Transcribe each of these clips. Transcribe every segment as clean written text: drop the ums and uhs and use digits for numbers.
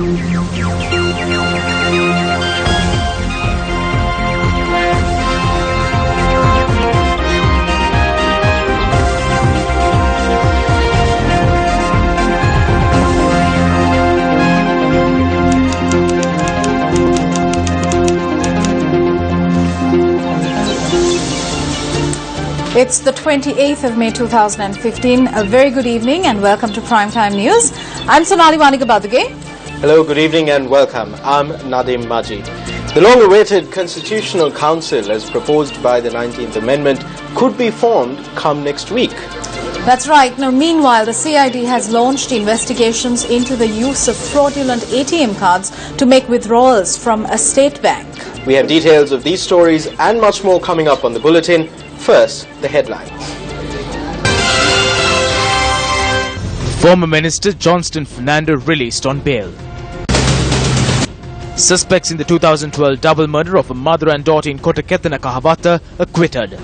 It's the 28th of May 2015. A very good evening and welcome to Primetime News. I'm Sonali Vanigabadage. Hello, good evening and welcome. I'm Nadim Majid. The long-awaited Constitutional Council, as proposed by the 19th Amendment, could be formed come next week. That's right. Now, meanwhile, the CID has launched investigations into the use of fraudulent ATM cards to make withdrawals from a state bank. We have details of these stories and much more coming up on the bulletin. First, the headlines. Former Minister Johnston Fernando released on bail. Suspects in the 2012 double murder of a mother and daughter in Kota Kotana acquitted.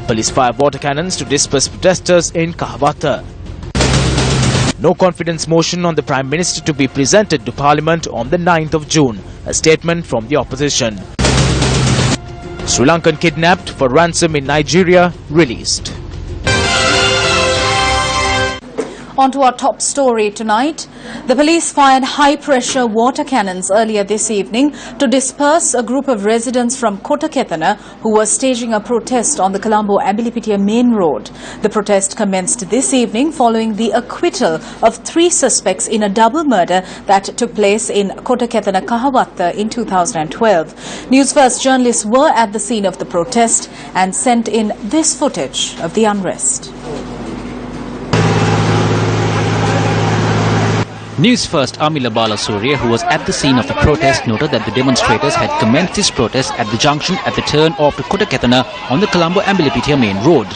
Police fire water cannons to disperse protesters in Kahawata. No confidence motion on the Prime Minister to be presented to Parliament on the 9th of June, a statement from the opposition. Sri Lankan kidnapped for ransom in Nigeria released. On to our top story tonight. The police fired high-pressure water cannons earlier this evening to disperse a group of residents from Kota Kotana who were staging a protest on the Colombo-Abilipitia main road. The protest commenced this evening following the acquittal of 3 suspects in a double murder that took place in Kota Kotana Kahawatha in 2012. Newsfirst journalists were at the scene of the protest and sent in this footage of the unrest. Newsfirst Amila Balasurya, who was at the scene of the protest, noted that the demonstrators had commenced this protest at the junction at the turn off to Kota Kotana on the Colombo-Abilipitia main road.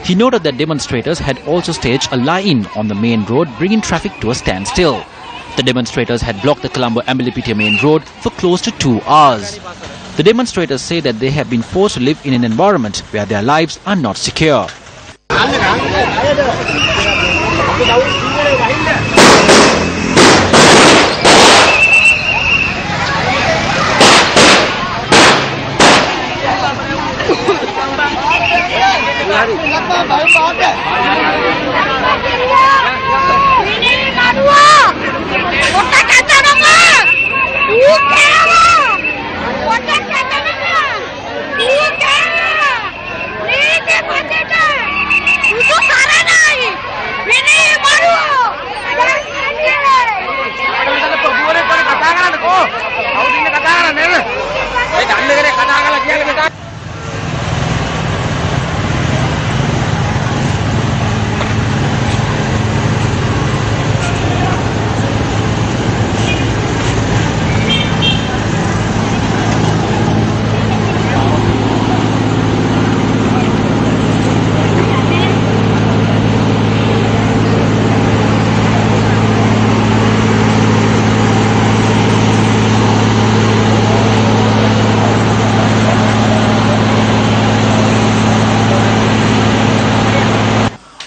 He noted that demonstrators had also staged a lie-in on the main road, bringing traffic to a standstill. The demonstrators had blocked the Colombo-Abilipitia main road for close to 2 hours. The demonstrators say that they have been forced to live in an environment where their lives are not secure.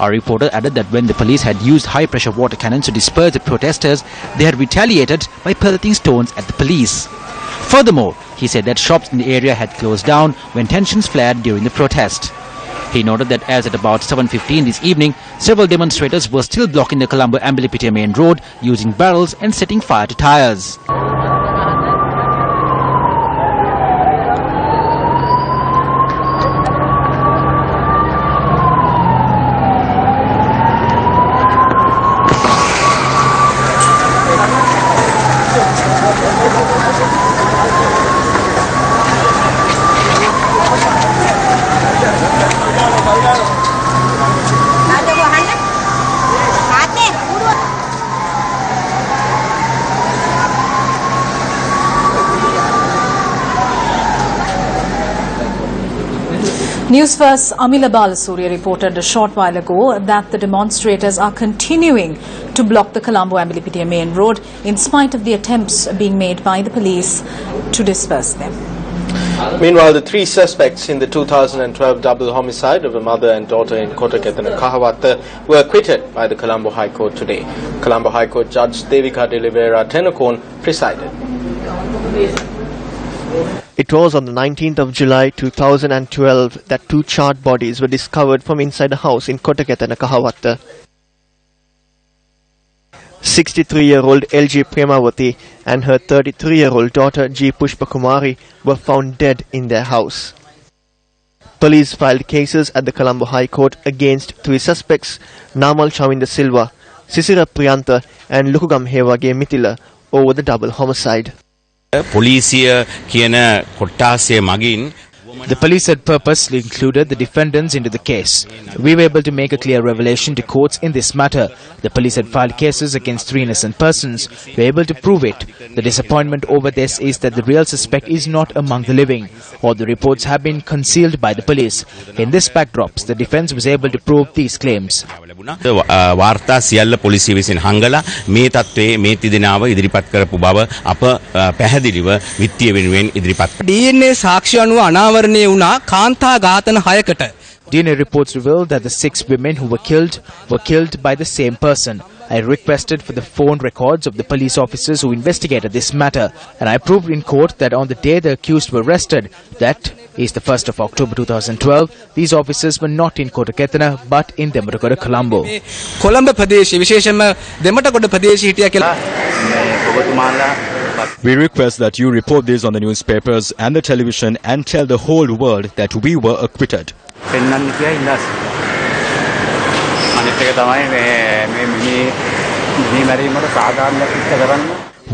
Our reporter added that when the police had used high-pressure water cannons to disperse the protesters, they had retaliated by pelleting stones at the police. Furthermore, he said that shops in the area had closed down when tensions flared during the protest. He noted that as at about 7:15 this evening, several demonstrators were still blocking the Colombo-Abilipitia main road using barrels and setting fire to tires. Newsfirst's Amila Balasuriya reported a short while ago that the demonstrators are continuing to block the Colombo-Ambilipitiya main road in spite of the attempts being made by the police to disperse them. Meanwhile, the three suspects in the 2012 double homicide of a mother and daughter in Kota Kotana were acquitted by the Colombo High Court today. Colombo High Court Judge Devika de Oliveira Tenocon presided. It was on the 19th of July 2012 that two charred bodies were discovered from inside a house in Kota Kotana. 63-year-old LG Premawati and her 33-year-old daughter G Pushpakumari were found dead in their house. Police filed cases at the Colombo High Court against three suspects, Namal Chavinda Silva, Sisira Priyanta and Lukugam Hewage Mithila, over the double homicide. The police had purposely included the defendants into the case. We were able to make a clear revelation to courts in this matter. The police had filed cases against three innocent persons. We were able to prove it. The disappointment over this is that the real suspect is not among the living. All the reports have been concealed by the police. In this backdrop, the defense was able to prove these claims. වාර්තා සියල්ල පොලිසිය විසින් හංගලා මේ තත්ත්වයේ මේ තිදෙනාව ඉදිරිපත් කරපු බව අප පැහැදිලිව විත්තිය වෙනුවෙන් ඉදිරිපත් කළා. DNA සාක්ෂි අනුව අනාවරණය වුණා කාන්තා ඝාතන 6කට. DNA reports revealed that the 6 women who were killed by the same person. I requested for the phone records of the police officers who investigated this matter, and I proved in court that on the day the accused were arrested, that is the 1st of October 2012, these officers were not in Kota Kotana but in Dematakoda, Colombo. Colombo ප්‍රදේශයේ විශේෂයෙන්ම දෙමටකොඩ ප්‍රදේශයේ හිටියා කියලා. We request that you report this on the newspapers and the television and tell the whole world that we were acquitted.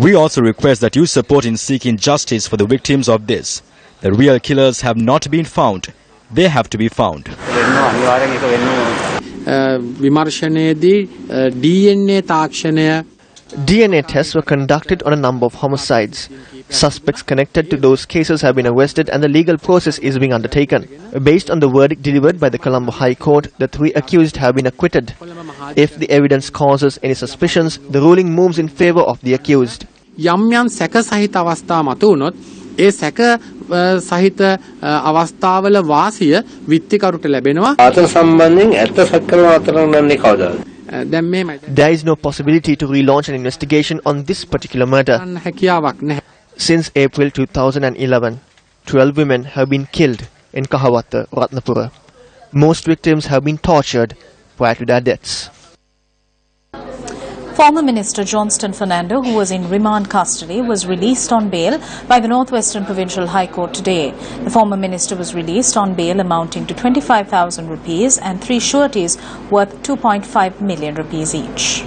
We also request that you support in seeking justice for the victims of this. The real killers have not been found. They have to be found. DNA tests were conducted on a number of homicides. Suspects connected to those cases have been arrested and the legal process is being undertaken. Based on the verdict delivered by the Colombo High Court, the three accused have been acquitted. If the evidence causes any suspicions, the ruling moves in favor of the accused. යම් සැක සහිත අවස්ථා මතුවුනොත් ඒ සැක සහිත අවස්ථාවල වාසිය විත්තිකරුට ලැබෙනවා. ආතන සම්බන්ධයෙන් ඇත්ත සැකකරන අතර නන්නේ කවදාද? There is no possibility to relaunch an investigation on this particular matter. Since April 2011, 12 women have been killed in Kahawatha, Ratnapura. Most victims have been tortured prior to their deaths. Former Minister Johnston Fernando, who was in remand custody, was released on bail by the Northwestern Provincial High Court today. The former minister was released on bail amounting to 25,000 rupees and 3 sureties worth 2.5 million rupees each.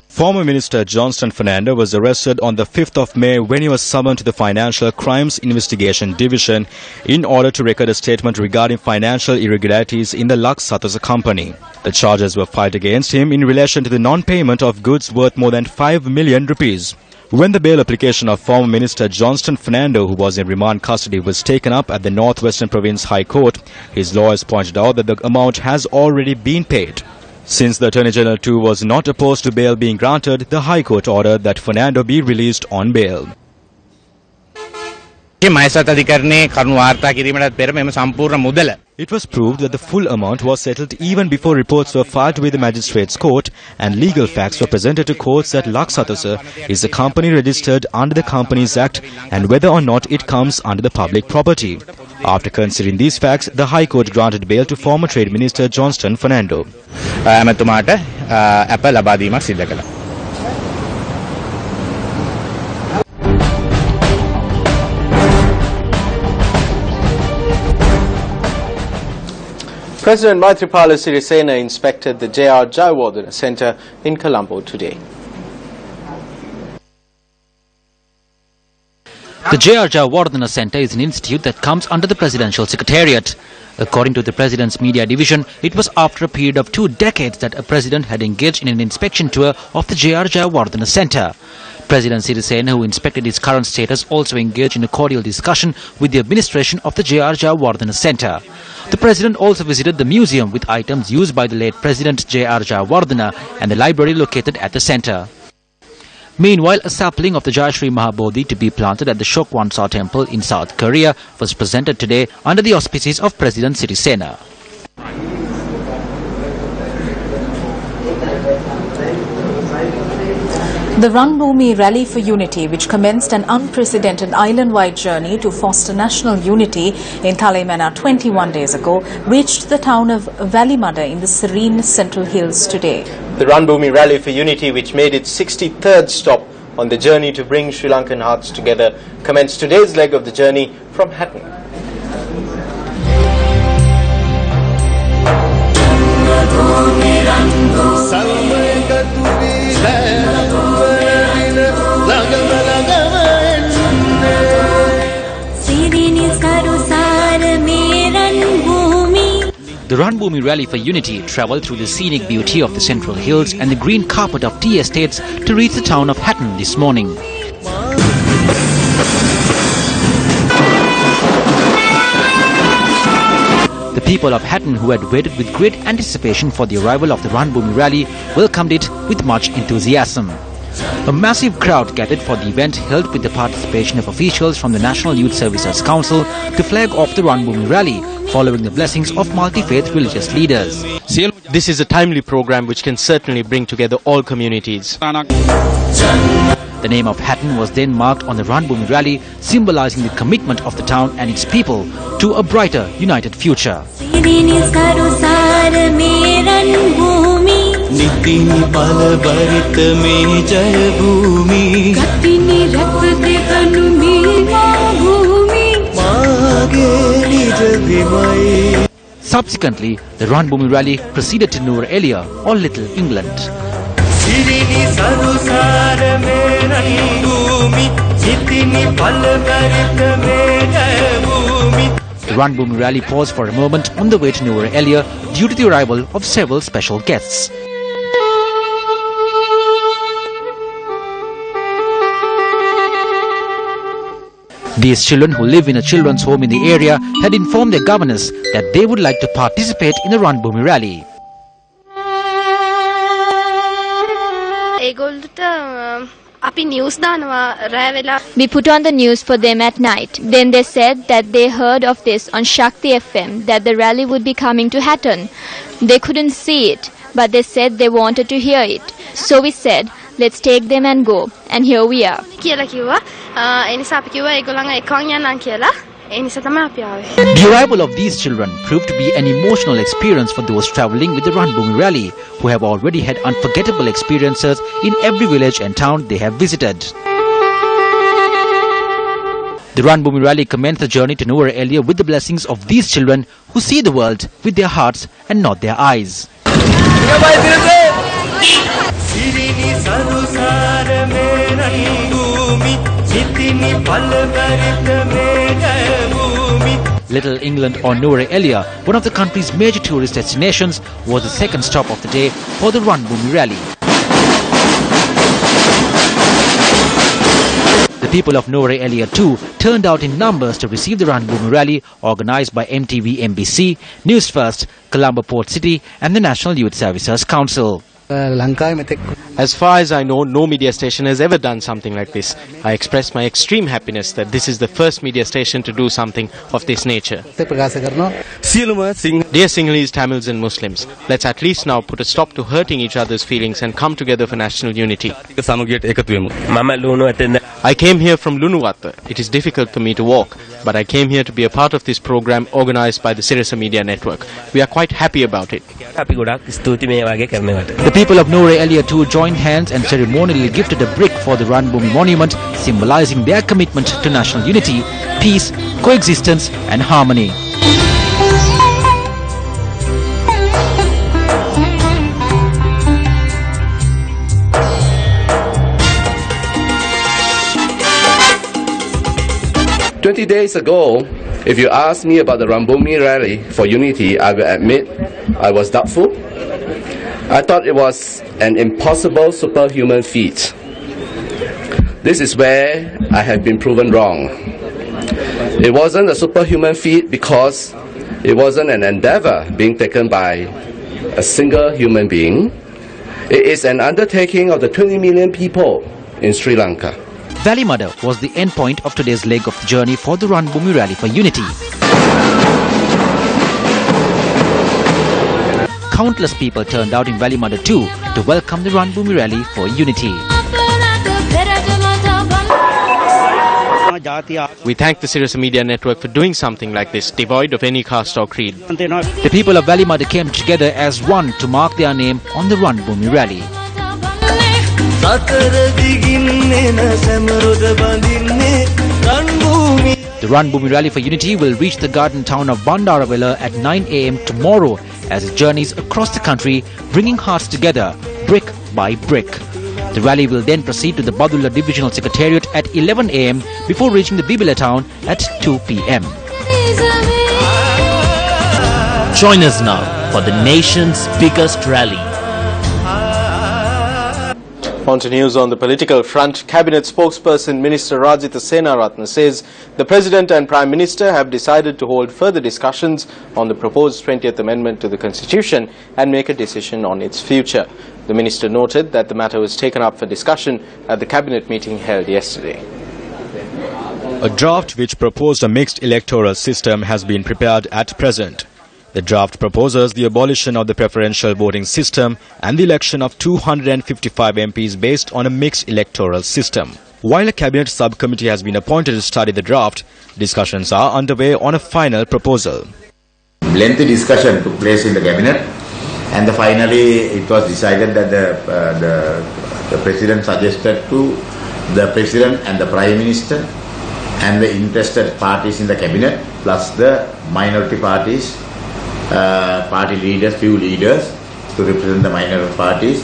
Former Minister Johnston Fernando was arrested on the 5th of May when he was summoned to the Financial Crimes Investigation Division in order to record a statement regarding financial irregularities in the Lux Sathosa company. The charges were filed against him in relation to the non-payment of goods worth more than 5 million rupees. When the bail application of former Minister Johnston Fernando, who was in remand custody, was taken up at the Northwestern Province High Court, his lawyers pointed out that the amount has already been paid. Since the Attorney General too was not opposed to bail being granted, the High Court ordered that Fernando be released on bail. මහසත් අධිකරණයේ කරුණු වාර්තා කිරීමටත් පෙර මෙම සම්පූර්ණ මුදල It was proved that the full amount was settled even before reports were filed with the Magistrates Court and legal facts were presented to courts that Lux Sathosa is a company registered under the Companies Act and whether or not it comes under the public property. After considering these facts, the High Court granted bail to former Trade Minister Johnston Fernando. ඇමතුමාට අප ලබා දීමක් සිදු කළා. President Maithripala Sirisena inspected the JR Jayawardana Center in Colombo today. The JR Jayawardana Center is an institute that comes under the Presidential Secretariat. According to the President's Media Division, it was after a period of 2 decades that a President had engaged in an inspection tour of the JR Jayawardana Center. President Sirisena, who inspected its current status, also engaged in a cordial discussion with the administration of the JR Jayawardana Center. The President also visited the museum with items used by the late President JR Jayawardana and the library located at the center. Meanwhile, a sapling of the Jayashri Mahabodhi to be planted at the Shokwansa temple in South Korea was presented today under the auspices of President Sirisena. The Ranbhoomi Rally for Unity, which commenced an unprecedented island-wide journey to foster national unity in Thalemana 21 days ago, reached the town of Valimada in the serene Central Hills today. The Ranbhoomi Rally for Unity, which made its 63rd stop on the journey to bring Sri Lankan hearts together, commenced today's leg of the journey from Hatton. The Ranbhoomi Rally for Unity travelled through the scenic beauty of the Central Hills and the green carpet of tea estates to reach the town of Hatton this morning. The people of Hatton, who had waited with great anticipation for the arrival of the Ranbhoomi Rally, welcomed it with much enthusiasm. A massive crowd gathered for the event, held with the participation of officials from the National Youth Services Council to flag off the Ranbhoomi Rally, following the blessings of multi-faith religious leaders. This is a timely program which can certainly bring together all communities. The name of Hatton was then marked on the Ranbhoomi Rally, symbolizing the commitment of the town and its people to a brighter, united future. Subsequently, the Ranbhoomi Rally proceeded to Noor Elia, or Little England. The Ranbhoomi Rally paused for a moment on the way to Noor Elia due to the arrival of several special guests. These children, who live in a children's home in the area, had informed their governors that they would like to participate in the Ranbhoomi Rally. We put on the news for them at night. Then they said that they heard of this on Shakti FM, that the rally would be coming to Hatton. They couldn't see it, but they said they wanted to hear it. So we said, let's take them and go. And here we are. The arrival of these children proved to be an emotional experience for those travelling with the Ranbhoomi Rally, who have already had unforgettable experiences in every village and town they have visited. The Ranbhoomi Rally commenced the journey to Noor Elia with the blessings of these children, who see the world with their hearts and not their eyes. Little England, or Noor Elia, one of the country's major tourist destinations, was the second stop of the day for the Ranbhoomi Rally. The people of Noor Elia too turned out in numbers to receive the Ranbhoomi Rally, organised by MTV MBC, Newsfirst, Colombo Port City and the National Youth Services Council. As far as I know, no media station has ever done something like this. I express my extreme happiness that this is the first media station to do something of this nature. Dear Sinhalese, Tamils and Muslims, let's at least now put a stop to hurting each other's feelings and come together for national unity. I came here from Lunuwatta. It is difficult for me to walk, but I came here to be a part of this program organised by the Sirasa Media Network. We are quite happy about it. The people of Noor Elia too joined hands and ceremonially gifted a brick for the Ranbhoomi monument, symbolizing their commitment to national unity, peace, coexistence and harmony. "20 days ago, if you asked me about the Ranbhoomi Rally for Unity, I will admit I was doubtful. I thought it was an impossible superhuman feat. This is where I have been proven wrong. It wasn't a superhuman feat because it wasn't an endeavor being taken by a single human being. It is an undertaking of the 20 million people in Sri Lanka. Valimada was the end point of today's leg of the journey for the Run Bhumi Rally for Unity. Countless people turned out in Valimada too to welcome the Run Bhumi Rally for Unity. We thank the Sirius Media Network for doing something like this, devoid of any caste or creed. The people of Valimada came together as one to mark their name on the Run Bhumi Rally. The Run Bhumi Rally for Unity will reach the garden town of Bandarawala at 9 a.m. tomorrow as it journeys across the country, bringing hearts together, brick by brick. The rally will then proceed to the Badulla Divisional Secretariat at 11 a.m. before reaching the Bibila town at 2 p.m. Join us now for the nation's biggest rally. On to news on the political front. Cabinet spokesperson Minister Rajitha Senaratne says the President and Prime Minister have decided to hold further discussions on the proposed 20th Amendment to the Constitution and make a decision on its future. The Minister noted that the matter was taken up for discussion at the Cabinet meeting held yesterday. A draft which proposed a mixed electoral system has been prepared at present. The draft proposes the abolition of the preferential voting system and the election of 255 MPs based on a mixed electoral system. While a cabinet subcommittee has been appointed to study the draft, discussions are underway on a final proposal. Lengthy discussion took place in the cabinet, and finally it was decided that the President suggested to the President and the Prime Minister and the interested parties in the cabinet plus the minority parties, party leaders, few leaders to represent the minority parties.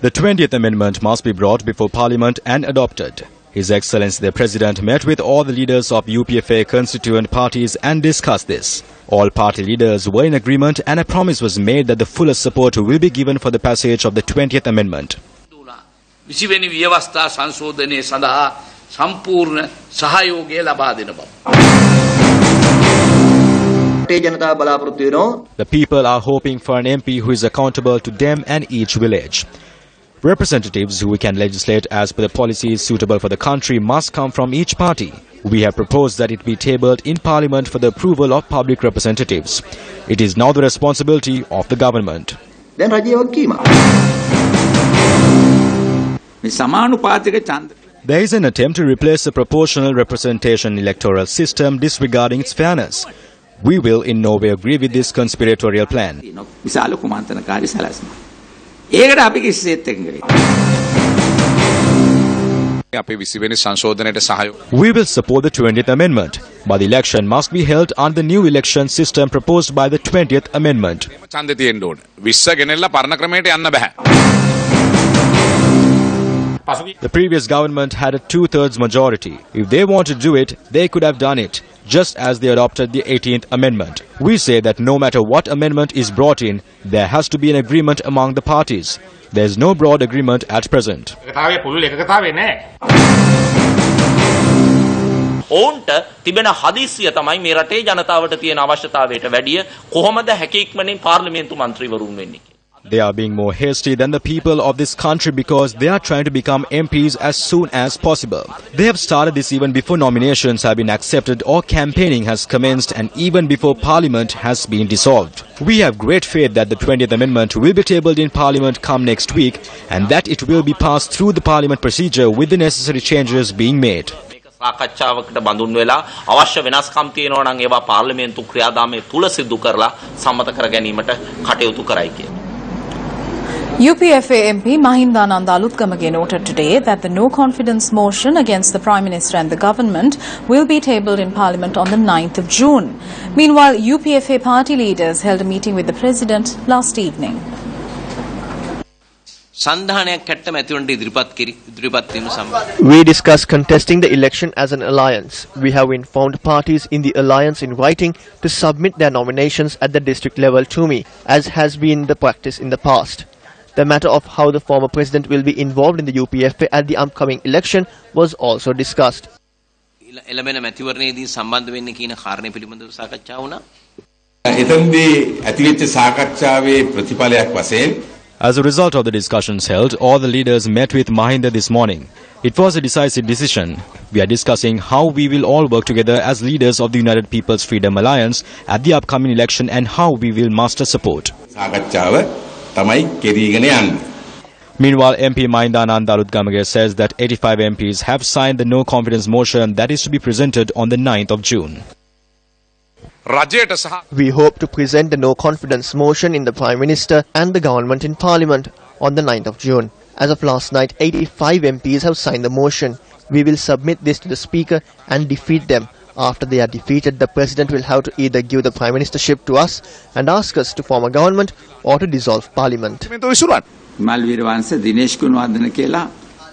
The 20th Amendment must be brought before Parliament and adopted. His Excellency the President met with all the leaders of UPFA constituent parties and discussed this. All party leaders were in agreement and a promise was made that the fullest support will be given for the passage of the 20th Amendment. The people are hoping for an MP who is accountable to them and each village. Representatives who can legislate as per the policies suitable for the country must come from each party. We have proposed that it be tabled in Parliament for the approval of public representatives. It is now the responsibility of the government. There is an attempt to replace the proportional representation electoral system disregarding its fairness. We will in no way agree with this conspiratorial plan. We will support the 20th Amendment, but the election must be held under the new election system proposed by the 20th Amendment. The previous government had a two-thirds majority. If they want to do it, they could have done it, just as they adopted the 18th Amendment. We say that no matter what amendment is brought in, there has to be an agreement among the parties. There is no broad agreement at present. ඔවුන්ට තිබෙන හදිස්සිය තමයි මේ රටේ ජනතාවට තියෙන අවශ්‍යතාවයට වැඩිය කොහොමද හැකියක්මනින් පාර්ලිමේන්තු මන්ත්‍රීවරුන් වෙන්නේ. They are being more hasty than the people of this country because they are trying to become MPs as soon as possible. They have started this even before nominations have been accepted or campaigning has commenced and even before Parliament has been dissolved. We have great faith that the 20th Amendment will be tabled in Parliament come next week and that it will be passed through the Parliament procedure with the necessary changes being made. සාකච්ඡාවකට බඳුන් වෙලා අවශ්‍ය වෙනස්කම් තියෙනවා නම් ඒවා පාර්ලිමේන්තු ක්‍රියාදාමයේ තුල සිදු කරලා සම්මත කර ගැනීමට කටයුතු කරයි කියලා. UPFA MP Mahindananda Aluthgamage noted today that the no-confidence motion against the Prime Minister and the government will be tabled in Parliament on the 9th of June. Meanwhile, UPFA party leaders held a meeting with the President last evening. We discussed contesting the election as an alliance. We have informed parties in the alliance in writing to submit their nominations at the district level Choomi, as has been the practice in the past. The matter of how the former president will be involved in the UPFA at the upcoming election was also discussed. As a result of the discussions held, all the leaders met with Mahinda this morning. It was a decisive decision. We are discussing how we will all work together as leaders of the United People's Freedom Alliance at the upcoming election and how we will muster support. Meanwhile, MP Mahinda Nandaluthgamage says that 85 MPs have signed the no-confidence motion that is to be presented on the 9th of June. We hope to present the no-confidence motion in the Prime Minister and the government in Parliament on the 9th of June. As of last night, 85 MPs have signed the motion. We will submit this to the Speaker and defeat them. After they are defeated, the President will have to either give the Prime Ministership to us and ask us to form a government or to dissolve Parliament.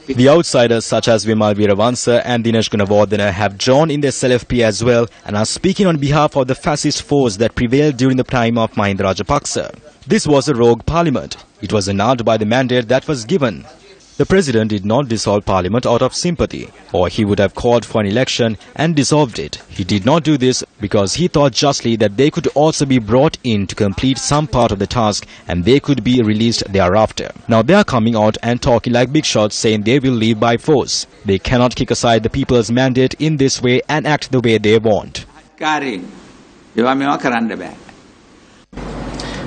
The outsiders such as Vimal Veeravansa and Dinesh Gunawardena have joined in their self-P as well and are speaking on behalf of the fascist force that prevailed during the time of Mahinda Rajapaksa. This was a rogue parliament. It was annulled by the mandate that was given. The president did not dissolve parliament out of sympathy, or he would have called for an election and dissolved it. He did not do this because he thought justly that they could also be brought in to complete some part of the task and they could be released thereafter. Now they are coming out and talking like big shots, saying they will leave by force. They cannot kick aside the people's mandate in this way and act the way they want.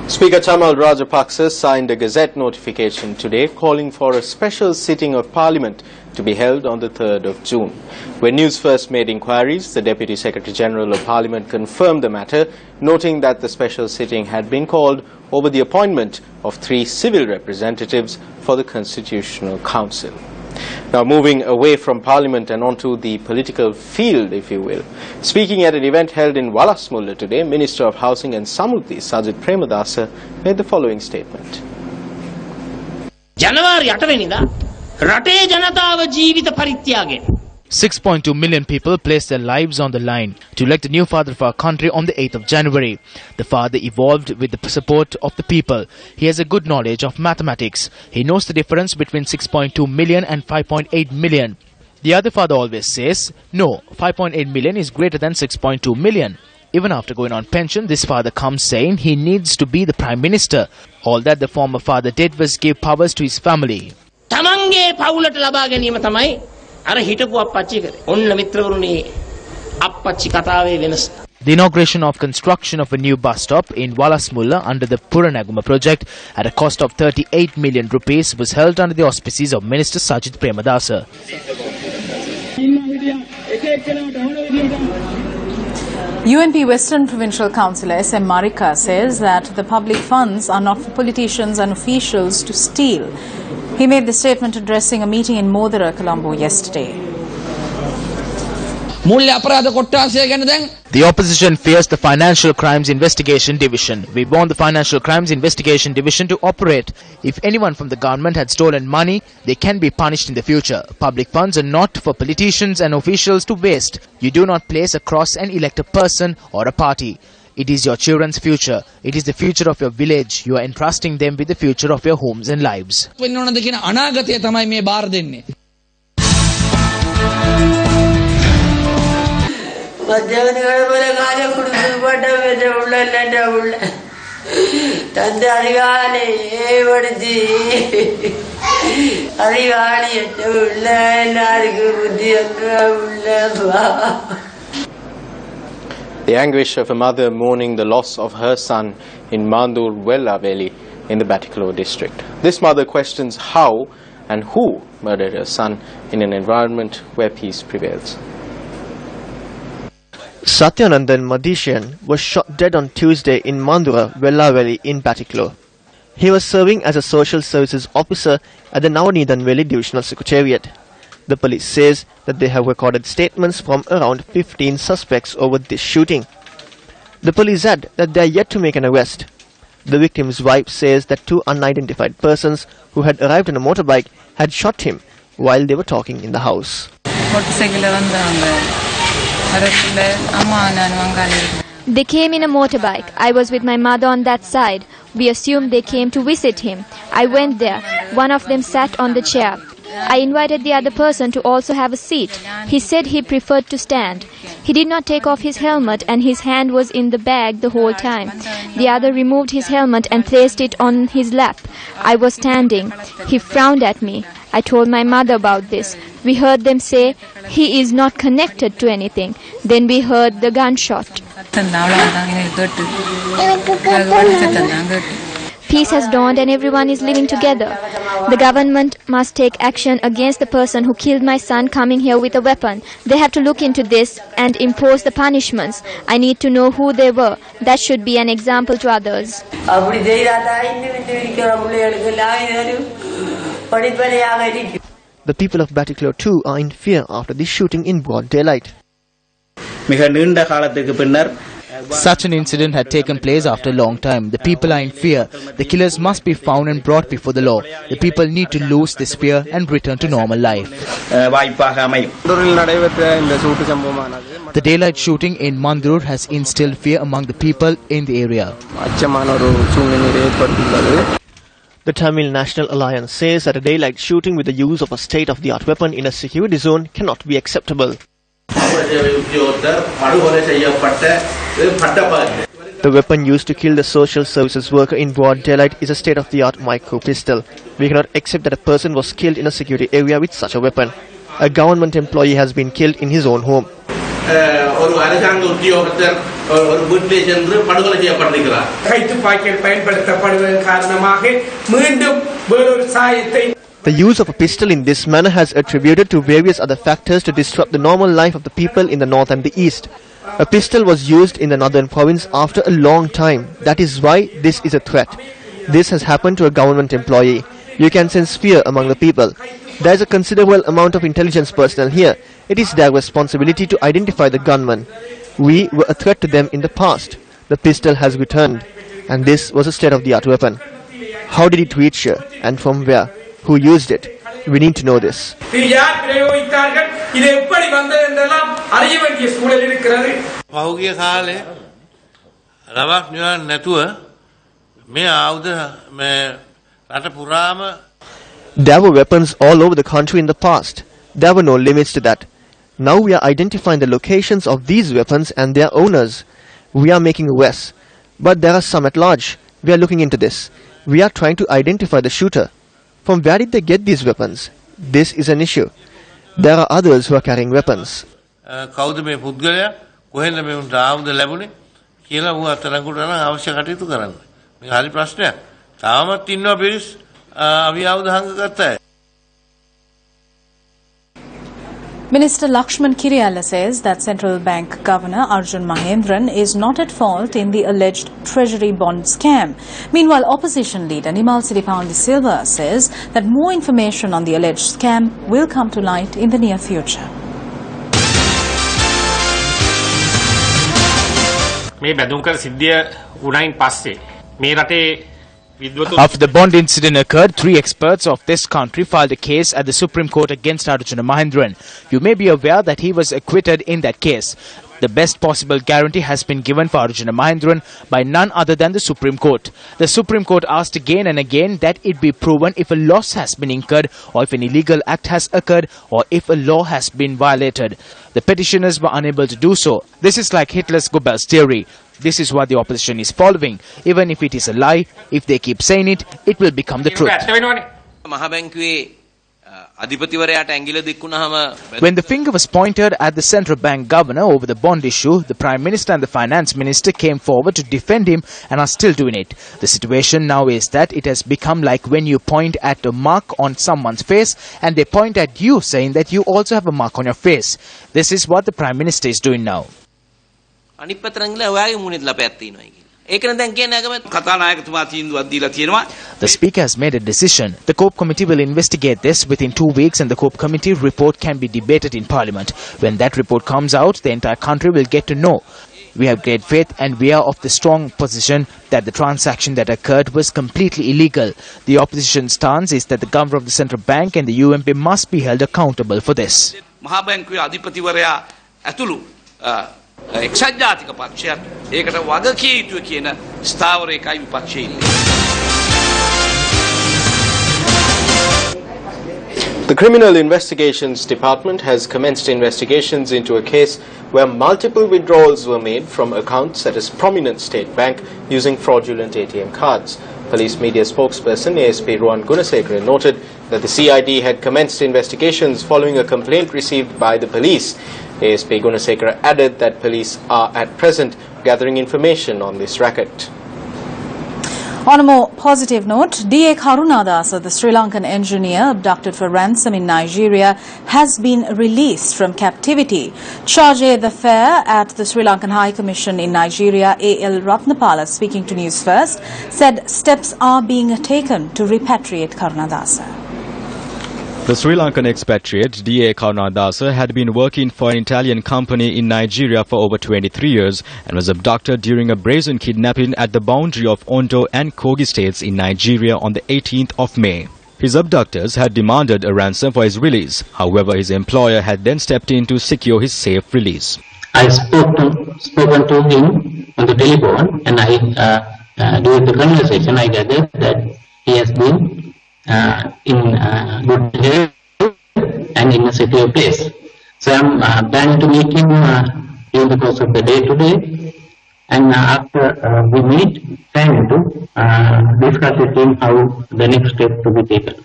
Speaker Chamal Rajapaksa signed a Gazette notification today calling for a special sitting of Parliament to be held on the 3rd of June. When News First made inquiries, the Deputy Secretary General of Parliament confirmed the matter, noting that the special sitting had been called over the appointment of 3 civil representatives for the Constitutional Council. Now moving away from Parliament and onto the political field, if you will. Speaking at an event held in Walasmulla today, Minister of Housing and Samruddhi Sajith Premadasa made the following statement. January 8 වෙනිදා රටේ ජනතාව ජීවිත පරිත්‍යාගයෙන් 6.2 million people placed their lives on the line to elect a new father of our country on the 8th of January. The father evolved with the support of the people. He has a good knowledge of mathematics. He knows the difference between 6.2 million and 5.8 million. The other father always says, no, 5.8 million is greater than 6.2 million. Even after going on pension, this father comes saying he needs to be the Prime Minister. All that the former father did was give powers to his family. තමන්ගේ පවුලට ලබා ගැනීම තමයි අර හිටපු අප්පච්චි කරේ. ඔන්න මිත්‍රවරුනි අප්පච්චි කතාවේ වෙනස. The inauguration of construction of a new bus stop in Walasmulla under the Puranaguma project at a cost of 38 million rupees was held under the auspices of Minister Sajith Premadasa. UNP Western Provincial Councillor S.M. Marika says that the public funds are not for politicians and officials to steal. He made the statement addressing a meeting in Modara, Colombo yesterday. The opposition fears the Financial Crimes Investigation Division. We want the Financial Crimes Investigation Division to operate. If anyone from the government had stolen money, they can be punished in the future. Public funds are not for politicians and officials to waste. You do not place a cross and elect a person or a party. It is your children's future. It is the future of your village. You are entrusting them with the future of your homes and lives. The anguish of a mother mourning the loss of her son in Mandal Wellaveli in the Batticaloa district. This mother questions how and who murdered her son in an environment where peace prevails. Satyanandan Madishan was shot dead on Tuesday in Mandura, Wellaveli in Batticaloa. He was serving as a social services officer at the Navanidanveli Divisional Secretariat. The police says that they have recorded statements from around 15 suspects over this shooting. The police add that they are yet to make an arrest. The victim's wife says that two unidentified persons who had arrived on a motorbike had shot him while they were talking in the house. They came in a motorbike. I was with my mother on that side. We assumed they came to visit him. I went there. One of them sat on the chair. I invited the other person to also have a seat. He said he preferred to stand. He did not take off his helmet and his hand was in the bag the whole time. The other removed his helmet and placed it on his lap. I was standing. He frowned at me. I told my mother about this. We heard them say, he is not connected to anything. Then we heard the gunshot. Peace has dawned and everyone is living together. The government must take action against the person who killed my son coming here with a weapon. They have to look into this and impose the punishments. I need to know who they were. That should be an example to others. The people of Batticaloa too are in fear after this shooting in broad daylight. Such an incident had taken place after a long time. The people are in fear. The killers must be found and brought before the law. The people need to lose this fear and return to normal life. The daylight shooting in Mandal has instilled fear among the people in the area. The Tamil National Alliance says that a daylight shooting with the use of a state-of-the-art weapon in a security zone cannot be acceptable. The weapon used to kill the social services worker in broad daylight is a state-of-the-art micro pistol. We cannot accept that a person was killed in a security area with such a weapon. A government employee has been killed in his own home. The use of a pistol in this manner has attributed to various other factors to disrupt the normal life of the people in the north and the east. A pistol was used in the northern province after a long time. That is why this is a threat. This has happened to a government employee. You can sense fear among the people. There is a considerable amount of intelligence personnel here. It is their responsibility to identify the gunman. We were a threat to them in the past. The pistol has returned, and this was a state-of-the-art weapon. How did it reach here, and from where? Who used it? We need to know this. There were weapons all over the country in the past. There were no limits to that. Now we are identifying the locations of these weapons and their owners. We are making arrests. But there are some at large. We are looking into this. We are trying to identify the shooter. From where did they get these weapons? This is an issue. There are others who are carrying weapons. Minister Lakshman Kiriyala says that Central Bank Governor Arjun Mahendran is not at fault in the alleged treasury bond scam. Meanwhile, opposition leader Nimal Siripandi Silva says that more information on the alleged scam will come to light in the near future. After the bond incident occurred, 3 experts of this country filed a case at the Supreme Court against Arjuna Mahendran. You may be aware that he was acquitted in that case. The best possible guarantee has been given for Arjuna Mahendran by none other than the Supreme Court. The Supreme Court asked again and again that it be proven if a loss has been incurred or if an illegal act has occurred or if a law has been violated. The petitioners were unable to do so. This is like Hitler's Goebbels theory. This is what the opposition is following. Even if it is a lie, if they keep saying it, it will become the truth. When the finger was pointed at the central bank governor over the bond issue, the Prime Minister and the Finance Minister came forward to defend him and are still doing it. The situation now is that it has become like when you point at a mark on someone's face and they point at you saying that you also have a mark on your face. This is what the Prime Minister is doing now. The Speaker has made a decision. The COPE Committee will investigate this within 2 weeks and the COPE Committee report can be debated in Parliament. When that report comes out, the entire country will get to know. We have great faith and we are of the strong position that the transaction that occurred was completely illegal. The opposition stance is that the governor of the central bank and the UMP must be held accountable for this. මහබැංකුවේ අධිපතිවරයා ඇතුළු එක්සත් ජාතික පක්ෂයත් ඒකට වගකිය යුතුයි කියන ස්ථාවරයකයි විපක්ෂය ඉන්නේ. The Criminal Investigations Department has commenced investigations into a case where multiple withdrawals were made from accounts at a prominent state bank using fraudulent ATM cards. Police media spokesperson ASP Ruwan Gunasekara noted that the CID had commenced investigations following a complaint received by the police. ASP Gunasekara added that police are at present gathering information on this racket. On a more positive note, JR Jayawardana, the Sri Lankan engineer abducted for ransom in Nigeria, has been released from captivity. Charge d'affaires at the Sri Lankan High Commission in Nigeria, A.L. Ratnapala, speaking to Newsfirst, said steps are being taken to repatriate Jayawardana. The Sri Lankan expatriate JR Jayawardana had been working for an Italian company in Nigeria for over 23 years and was abducted during a brazen kidnapping at the boundary of Ondo and Kogi states in Nigeria on the 18th of May. His abductors had demanded a ransom for his release. However, his employer had then stepped in to secure his safe release. I spoken to him on the telephone, and during the conversation I gathered that he has been in good health and in a secure place. So I'm planning to meet him during the course of the day today, and after we meet, planning to discuss with him how the next step to be taken.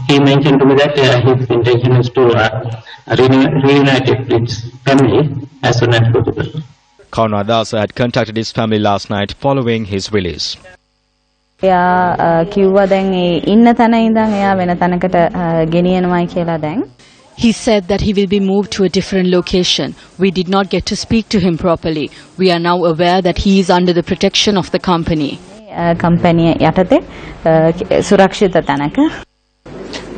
He mentioned to me that his intention is to reunite with his family as soon as possible. Jayawardana had contacted his family last night following his release. කිව්වා දැන් ඉන්න තැන ඉඳන් එයා වෙන තැනකට ගෙනියනවායි කියලා දැන්. He said that he will be moved to a different location. We did not get to speak to him properly. We are now aware that he is under the protection of the company. Company යටතේ සුරක්ෂිත තැනක.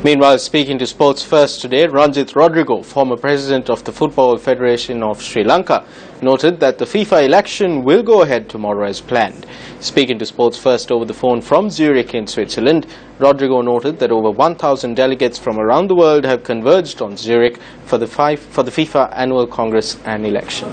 Meanwhile, speaking to Sports First today, Ranjit Rodrigo, former president of the Football Federation of Sri Lanka, noted that the FIFA election will go ahead tomorrow as planned. Speaking to Sports First over the phone from Zurich in Switzerland, Rodrigo noted that over 1,000 delegates from around the world have converged on Zurich for the FIFA Annual Congress and election.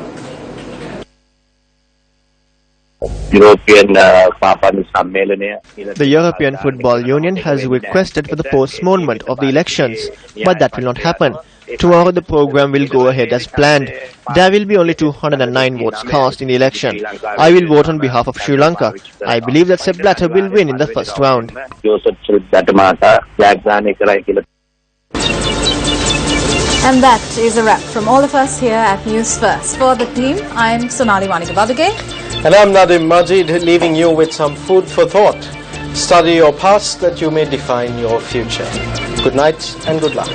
The European Football Union has requested for the postponement of the elections, but that will not happen. Tomorrow the program will go ahead as planned. There will be only 209 votes cast in the election. I will vote on behalf of Sri Lanka. I believe that Sepp Blatter will win in the first round. And that is a wrap from all of us here at News First. For the team, I'm Sonali Wanikabadage. And I'm Nadim Majid, leaving you with some food for thought. Study your past that you may define your future. Good night and good luck.